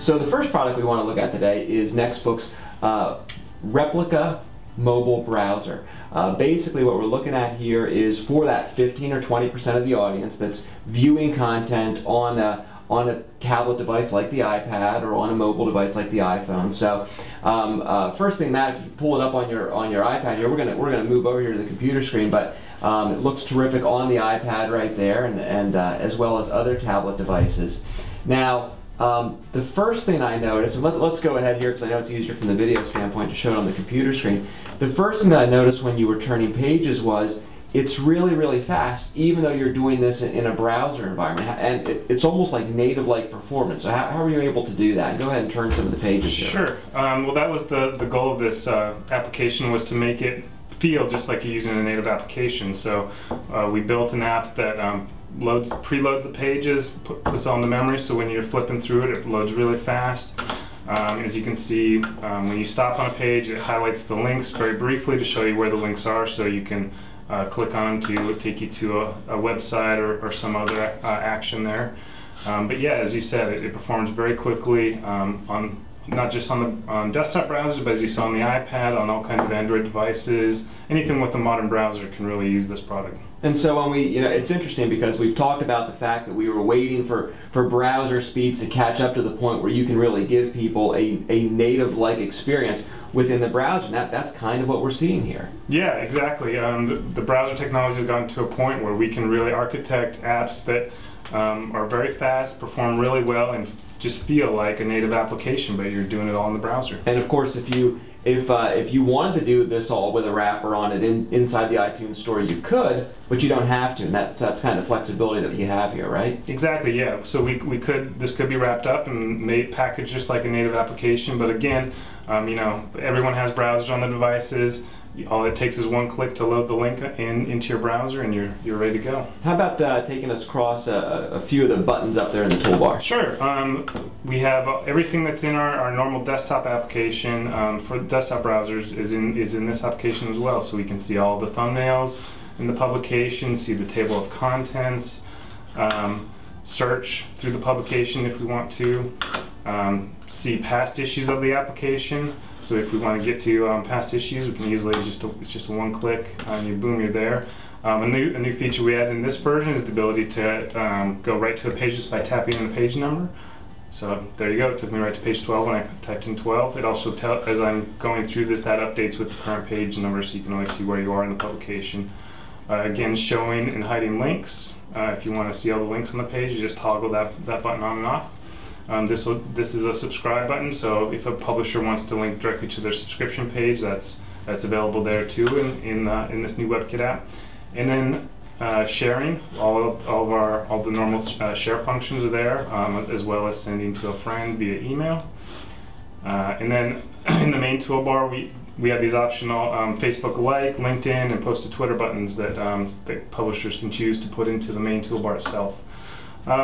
So the first product we want to look at today is Nextbook's Replica mobile browser. Basically what we're looking at here is for that 15 or 20% of the audience that's viewing content on a tablet device like the iPad or on a mobile device like the iPhone. So first thing, Matt, if you pull it up on your iPad here, we're gonna move over here to the computer screen, but it looks terrific on the iPad right there, and as well as other tablet devices. Now the first thing I noticed, and let's go ahead here because I know it's easier from the video standpoint to show it on the computer screen. The first thing that I noticed when you were turning pages was it's really fast, even though you're doing this in a browser environment, and it's almost like native-like performance. So how are you able to do that? Go ahead and turn some of the pages here. Sure. Well, that was the goal of this application, was to make it feel just like you're using a native application. So we built an app that preloads the pages, puts it on the memory, so when you're flipping through it, it loads really fast. As you can see, when you stop on a page, it highlights the links very briefly to show you where the links are, so you can click on them to take you to a website or some other action there. But yeah, as you said, it performs very quickly on not just on desktop browsers, but as you saw on the iPad, on all kinds of Android devices. Anything with a modern browser can really use this product. And so when we, it's interesting because we've talked about the fact that we were waiting for browser speeds to catch up to the point where you can really give people a native-like experience within the browser. And that's kind of what we're seeing here. Yeah, exactly. The browser technology has gotten to a point where we can really architect apps that are very fast, perform really well, and just feel like a native application, but you're doing it all in the browser. And of course, if you wanted to do this all with a wrapper on it inside the iTunes Store, you could, but you don't have to, and that's kind of flexibility that you have here, right? Exactly, yeah. So this could be wrapped up and packaged just like a native application, but again, everyone has browsers on the devices. All it takes is one click to load the link into your browser, and you're ready to go. How about taking us across a few of the buttons up there in the toolbar? Sure. We have everything that's in our normal desktop application for desktop browsers is in this application as well. So we can see all the thumbnails in the publication, see the table of contents, search through the publication if we want to, see past issues of the application. So if we want to get to past issues, we can easily it's just a one click, and boom, you're there. A new feature we added in this version is the ability to go right to a page just by tapping on the page number. So there you go. It took me right to page 12 when I typed in 12. It also as I'm going through this, that updates with the current page number, so you can always see where you are in the publication. Again, showing and hiding links. If you want to see all the links on the page, you just toggle that button on and off. This is a subscribe button, so if a publisher wants to link directly to their subscription page, that's available there too in this new WebKit app. And then sharing, all the normal share functions are there, as well as sending to a friend via email. And then in the main toolbar, we have these optional Facebook like, LinkedIn, and Post to Twitter buttons that publishers can choose to put into the main toolbar itself.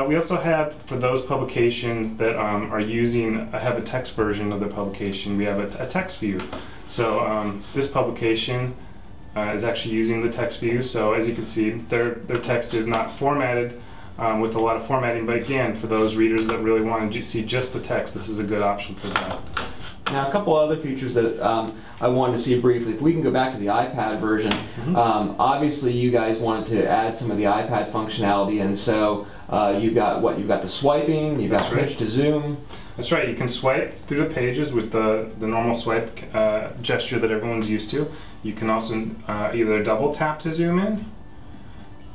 We also have, for those publications that have a text version of the publication, we have a text view. So this publication is actually using the text view. So as you can see, their text is not formatted with a lot of formatting, but again, for those readers that really want to see just the text, this is a good option for that. Now, a couple other features that I wanted to see briefly. If we can go back to the iPad version, obviously you guys wanted to add some of the iPad functionality, and so you've got the swiping, you've got pinch to zoom. That's right. You can swipe through the pages with the normal swipe gesture that everyone's used to. You can also either double tap to zoom in,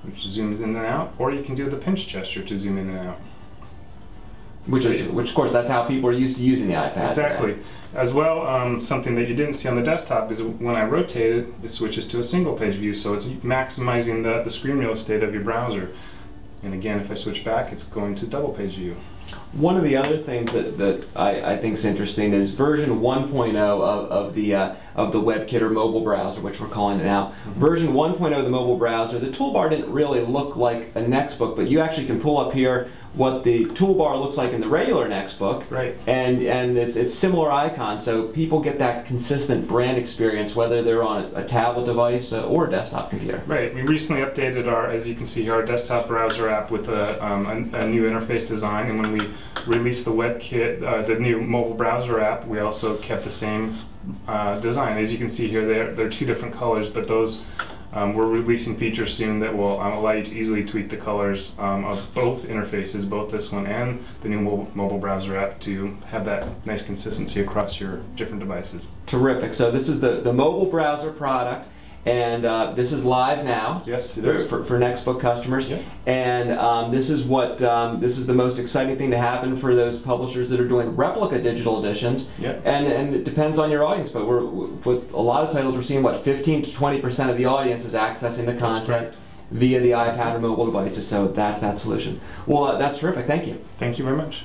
which zooms in and out, or you can do the pinch gesture to zoom in and out. Which of course, that's how people are used to using the iPad. Exactly. Today. As well, something that you didn't see on the desktop is when I rotate it switches to a single page view, so it's maximizing the screen real estate of your browser. And again, if I switch back, it's going to double page view. One of the other things that I think is interesting is version 1.0 of the WebKit or mobile browser, which we're calling it now. Version 1.0 of the mobile browser, the toolbar didn't really look like a Nextbook, but you actually can pull up here what the toolbar looks like in the regular Nextbook, right? And it's similar icons, so people get that consistent brand experience whether they're on a tablet device or a desktop computer. Right. We recently updated as you can see here, our desktop browser app with a new interface design, and when we released the WebKit, the new mobile browser app, we also kept the same design. As you can see here, they're two different colors, but those we're releasing features soon that will allow you to easily tweak the colors of both interfaces, both this one and the new mobile browser app, to have that nice consistency across your different devices. Terrific. So this is the mobile browser product, and this is live now. Yes, it is. For Nextbook customers. Yeah. And this is what this is the most exciting thing to happen for those publishers that are doing replica digital editions. Yeah. And it depends on your audience, but with a lot of titles, we're seeing what 15 to 20% of the audience is accessing the content via the iPad or mobile devices. So that's that solution. Well, that's terrific. Thank you. Thank you very much.